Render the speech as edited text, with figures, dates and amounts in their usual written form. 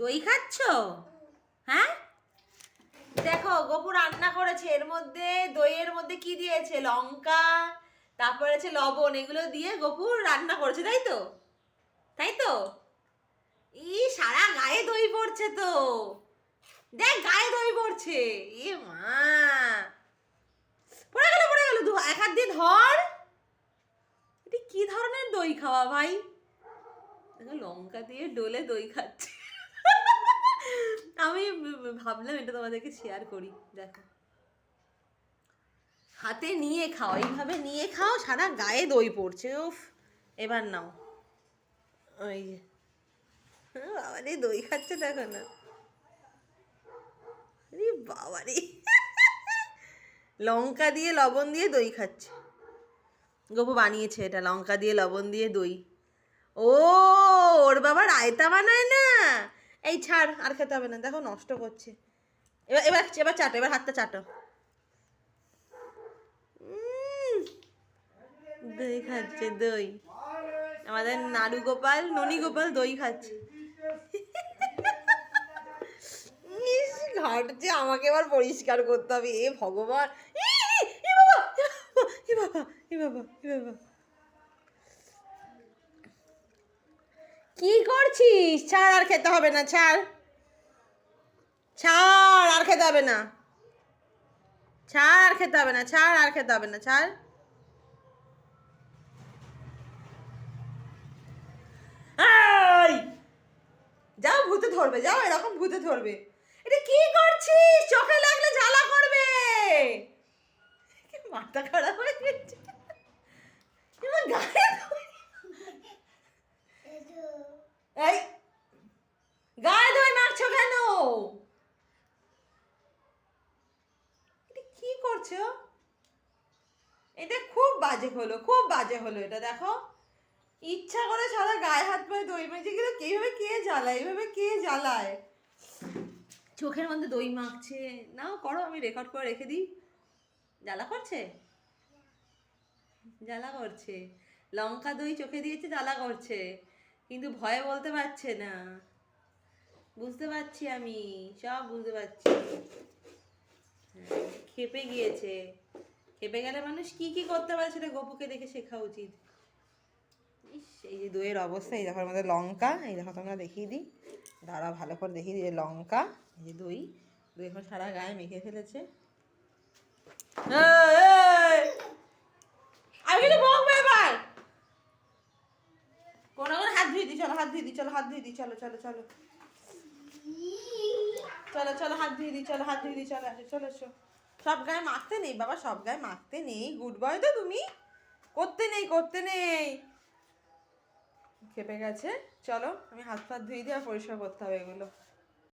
দই খাচ্ছ? হ্যাঁ, দেখো গপু রান্না করেছে, এর মধ্যে দইয়ের মধ্যে কি দিয়েছে, লঙ্কা, তারপরে আছে লবণ, এগুলো দিয়ে গপু রান্না করেছে, তাই তো? তাই তো? সারা গায়ে দই পড়ছে তো, দেখ গায়ে দই পড়ছে। মা, পড়ে গেল পড়ে গেল, এক হাত দিয়ে ধর। এটা কি ধরনের দই খাওয়া ভাই? দেখো লঙ্কা দিয়ে ডলে দই খাচ্ছে। আমি ভাবলাম এটা তোমাদেরকে শেয়ার করি। দেখো, হাতে নিয়ে খাও, এইভাবে নিয়ে খাও, সারা গায়ে দই পড়ছে। উফ, এবার নাও। ওই বাবারে দই খাচ্ছে, দেখো না। আরে বাবারে, লঙ্কা দিয়ে লবণ দিয়ে দই খাচ্ছে। গপু বানিয়েছে এটা, লঙ্কা দিয়ে লবণ দিয়ে দই। ও, ওর বাবা রায়তা বানায় না। এই ছাড়, আর খেতে হবে না, দেখো নষ্ট করছে। এবার এবার এবার চাটো, এবার হাতটা চাটো। দই খাচ্ছে, দই। আমাদের নাড়ু গোপাল, ননী গোপাল দই খাচ্ছে। ঘাটছে, আমাকে এবার পরিষ্কার করতে হবে। এ ভগবান, এ বাবা, এ বাবা, এ বাবা, এ বাবা, কি করছিস? ছাড়, আর খেতে হবে না, ছাড়, ছাড়, আর খেতে হবে না, ছাড়, আর খেতে হবে না, ছাড়, আর খেতে হবে না, ছাড়। এই, যাও, ভূতে ধরবে, যাও, এরকম ভূতে ধরবে। এটা কি করছিস? চোখে লাগলে জ্বালা করবে। মাথা খারাপ হয়ে গেছে। এবার গায়ে এই, গায়ে দই মাখছো কেন? এটা কি করছো? এটা খুব বাজে হলো, খুব বাজে হলো এটা। দেখো, ইচ্ছা করে সারা গায়ে হাত পায়ে দই মাখছে, কিন্তু কিভাবে কে জ্বালায়, এভাবে কে জ্বালায়? চোখের মধ্যে দই মাখছে। নাও করো, আমি রেকর্ড করে রেখে দিই। জ্বালা করছে, জ্বালা করছে। লঙ্কা দই চোখে দিয়েছে, জ্বালা করছে, কিন্তু ভয়ে বলতে পারছে না। বুঝতে পারছি, আমি সব বুঝতে পারছি। খেপে গিয়েছে। খেপে গেলে মানুষ কি কি করতে পারে সেটা গপুকে দেখে শেখা উচিত। ইস, এই যে দইয়ের অবস্থা, এই দেখো আমাদের লঙ্কা, এই দেখো তোমরা দেখিয়ে দিই, দাঁড়া ভালো করে দেখিয়ে দিই। লঙ্কা, এই যে দই, দই এখন সারা গায়ে মেখে ফেলেছে। আমি কিন্তু বকবো এবার। কোন হাত ধুয়ে দিই, চলো হাত ধুয়ে দিই, চলো হাত ধুয়ে দিই, চলো চলো চলো চলো চলো হাত ধুয়ে দিই, চলো হাত ধুয়ে দিই, চলো আসো, চলো এসো। সব গায়ে মাখতে নেই বাবা, সব গায়ে মাখতে নেই। গুড বয় তো তুমি, করতে নেই, করতে নেই। খেপে গেছে, চলো আমি হাত ফাত ধুয়ে দিই, আর পরিষ্কার করতে হবে এগুলো।